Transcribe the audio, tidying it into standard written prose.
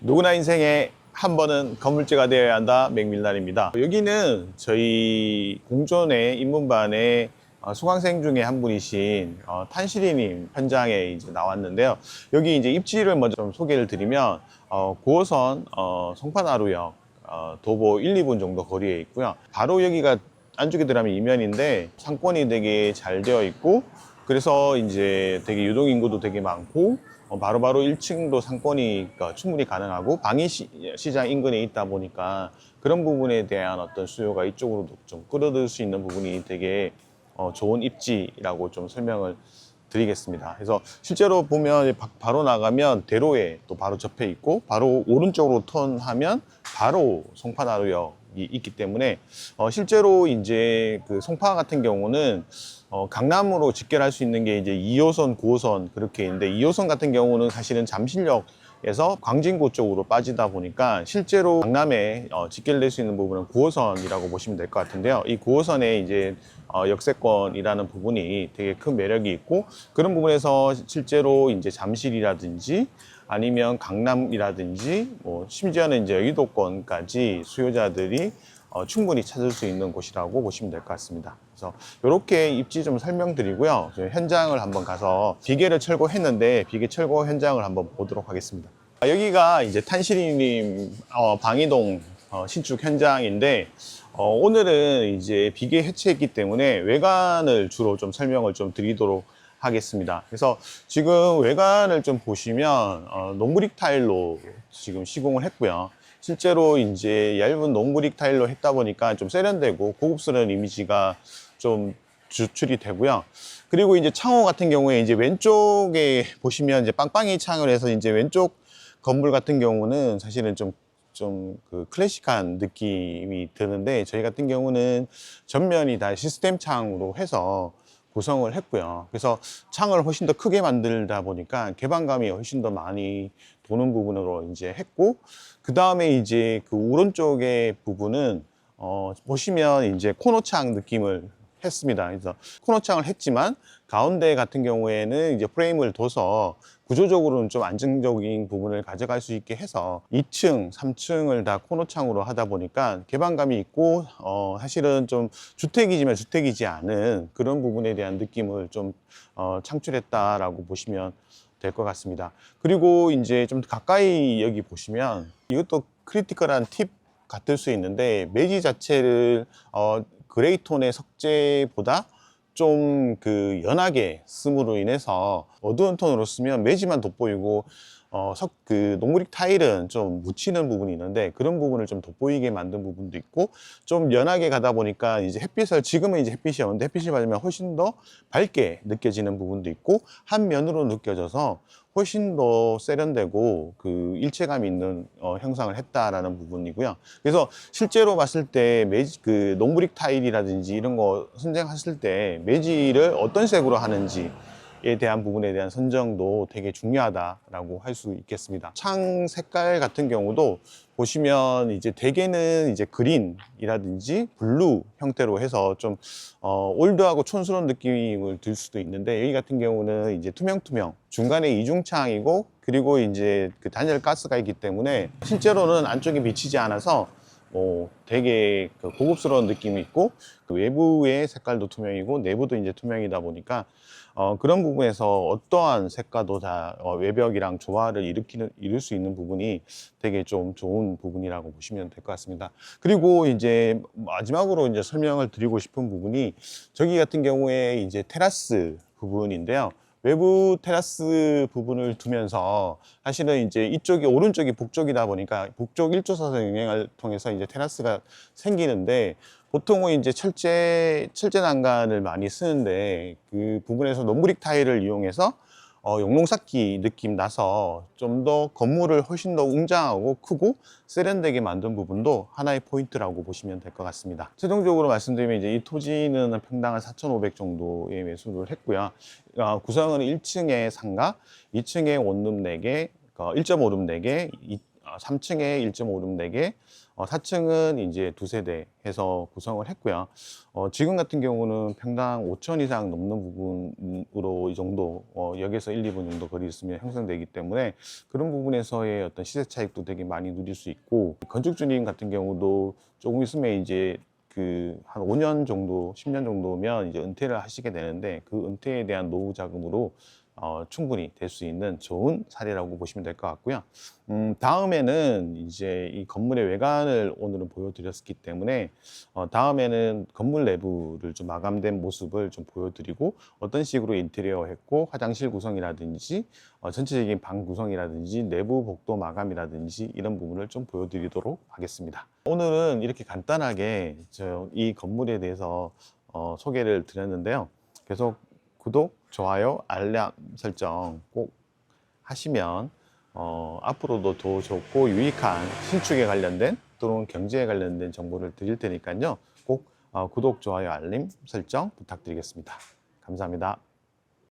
누구나 인생에 한 번은 건물주가 되어야 한다. 맥밀란입니다. 여기는 저희 공존의 인문반의 수강생 중에 한 분이신 탄실이님 현장에 이제 나왔는데요. 여기 이제 입지를 먼저 좀 소개를 드리면 9호선 송파나루역 도보 1, 2분 정도 거리에 있고요. 바로 여기가 안쪽에 들어가면 이면인데 상권이 되게 잘 되어 있고, 그래서 이제 되게 유동인구도 되게 많고, 바로바로 1층도 상권이 충분히 가능하고, 방위시장 인근에 있다 보니까 그런 부분에 대한 어떤 수요가 이쪽으로도 좀 끌어들일 수 있는 부분이 되게 좋은 입지라고 좀 설명을 드리겠습니다. 그래서 실제로 보면 바로 나가면 대로에 또 바로 접해 있고, 바로 오른쪽으로 턴하면 바로 송파나루역이 있기 때문에 실제로 이제 그 송파 같은 경우는 강남으로 직결할 수 있는 게 이제 2호선, 9호선 그렇게 있는데, 2호선 같은 경우는 사실은 잠실역에서 광진구 쪽으로 빠지다 보니까 실제로 강남에 직결될 수 있는 부분은 9호선이라고 보시면 될 것 같은데요. 이 9호선에 이제 역세권이라는 부분이 되게 큰 매력이 있고, 그런 부분에서 실제로 이제 잠실이라든지 아니면 강남이라든지 심지어는 이제 여의도권까지 수요자들이 충분히 찾을 수 있는 곳이라고 보시면 될 것 같습니다. 그래서 이렇게 입지 좀 설명드리고요. 현장을 한번 가서 비계를 철거했는데 비계 철거 현장을 한번 보도록 하겠습니다. 여기가 이제 탄실이님 방이동 신축 현장인데, 오늘은 이제 비계 해체했기 때문에 외관을 주로 좀 설명을 좀 드리도록 하겠습니다. 그래서 지금 외관을 좀 보시면 농브릭 타일로 지금 시공을 했고요. 실제로 이제 얇은 농브릭 타일로 했다 보니까 좀 세련되고 고급스러운 이미지가 좀 주출이 되고요. 그리고 이제 창호 같은 경우에 이제 왼쪽에 보시면 이제 빵빵이 창을 해서 이제 왼쪽 건물 같은 경우는 사실은 좀 그 클래식한 느낌이 드는데, 저희 같은 경우는 전면이 다 시스템 창으로 해서 구성을 했고요. 그래서 창을 훨씬 더 크게 만들다 보니까 개방감이 훨씬 더 많이 도는 부분으로 이제 했고, 그 다음에 이제 그 오른쪽의 부분은 보시면 이제 코너창 느낌을 했습니다. 그래서 코너창을 했지만 가운데 같은 경우에는 이제 프레임을 둬서 구조적으로는 좀 안정적인 부분을 가져갈 수 있게 해서 2층, 3층을 다 코너창으로 하다 보니까 개방감이 있고, 사실은 좀 주택이지만 주택이지 않은 그런 부분에 대한 느낌을 좀 창출했다라고 보시면 될 것 같습니다. 그리고 이제 좀 가까이 여기 보시면 이것도 크리티컬한 팁 같을 수 있는데, 매지 자체를 그레이톤의 석재보다 좀 그 연하게 씀으로 인해서 어두운 톤으로 쓰면 매지만 돋보이고, 그 녹무릭 타일은 좀 묻히는 부분이 있는데 그런 부분을 좀 돋보이게 만든 부분도 있고, 좀 연하게 가다 보니까 이제 햇빛을, 지금은 이제 햇빛이 없는데 햇빛이 받으면 훨씬 더 밝게 느껴지는 부분도 있고, 한 면으로 느껴져서 훨씬 더 세련되고 그 일체감 있는 형상을 했다라는 부분이고요. 그래서 실제로 봤을 때 그 녹무릭 타일이라든지 이런 거 선정했을 때 매지를 어떤 색으로 하는지에 대한 부분에 대한 선정도 되게 중요하다라고 할 수 있겠습니다. 창 색깔 같은 경우도 보시면 이제 대개는 이제 그린이라든지 블루 형태로 해서 좀 올드하고 촌스러운 느낌을 들 수도 있는데, 여기 같은 경우는 이제 투명투명, 중간에 이중창이고, 그리고 이제 그 단열 가스가 있기 때문에 실제로는 안쪽에 비치지 않아서 되게 그 고급스러운 느낌이 있고, 그 외부의 색깔도 투명이고 내부도 이제 투명이다 보니까 그런 부분에서 어떠한 색과도 다 외벽이랑 조화를 이룰 수 있는 부분이 되게 좀 좋은 부분이라고 보시면 될 것 같습니다. 그리고 이제 마지막으로 이제 설명을 드리고 싶은 부분이 저기 같은 경우에 이제 테라스 부분인데요. 외부 테라스 부분을 두면서 사실은 이제 이쪽이 오른쪽이 북쪽이다 보니까 북쪽 일조사선 영향을 통해서 이제 테라스가 생기는데, 보통은 이제 철제 난간을 많이 쓰는데 그 부분에서 논브릭 타일을 이용해서 용롱삭기 느낌 나서 좀 더 건물을 훨씬 더 웅장하고 크고 세련되게 만든 부분도 하나의 포인트라고 보시면 될 것 같습니다. 최종적으로 말씀드리면 이제 이 토지는 평당 한 4,500 정도에 매수를 했고요. 구성은 1층에 상가, 2층에 원룸 4개, 1.5룸 4개, 3층에 1.5룸 4개, 4층은 이제 2세대 해서 구성을 했고요. 지금 같은 경우는 평당 5천 이상 넘는 부분으로 이 정도, 역에서 1, 2분 정도 거리 있으면 형성되기 때문에 그런 부분에서의 어떤 시세 차익도 되게 많이 누릴 수 있고, 건축주님 같은 경우도 조금 있으면 이제 한 5년 정도, 10년 정도면 이제 은퇴를 하시게 되는데, 그 은퇴에 대한 노후 자금으로 충분히 될 수 있는 좋은 사례라고 보시면 될 것 같고요. 다음에는 이제 이 건물의 외관을 오늘은 보여드렸기 때문에, 다음에는 건물 내부를 좀 마감된 모습을 좀 보여드리고, 어떤 식으로 인테리어 했고, 화장실 구성이라든지, 전체적인 방 구성이라든지, 내부 복도 마감이라든지, 이런 부분을 좀 보여드리도록 하겠습니다. 오늘은 이렇게 간단하게 이 건물에 대해서 소개를 드렸는데요. 계속 구독, 좋아요, 알람 설정 꼭 하시면 앞으로도 더 좋고 유익한 신축에 관련된 또는 경제에 관련된 정보를 드릴 테니까요. 꼭 구독, 좋아요, 알림 설정 부탁드리겠습니다. 감사합니다.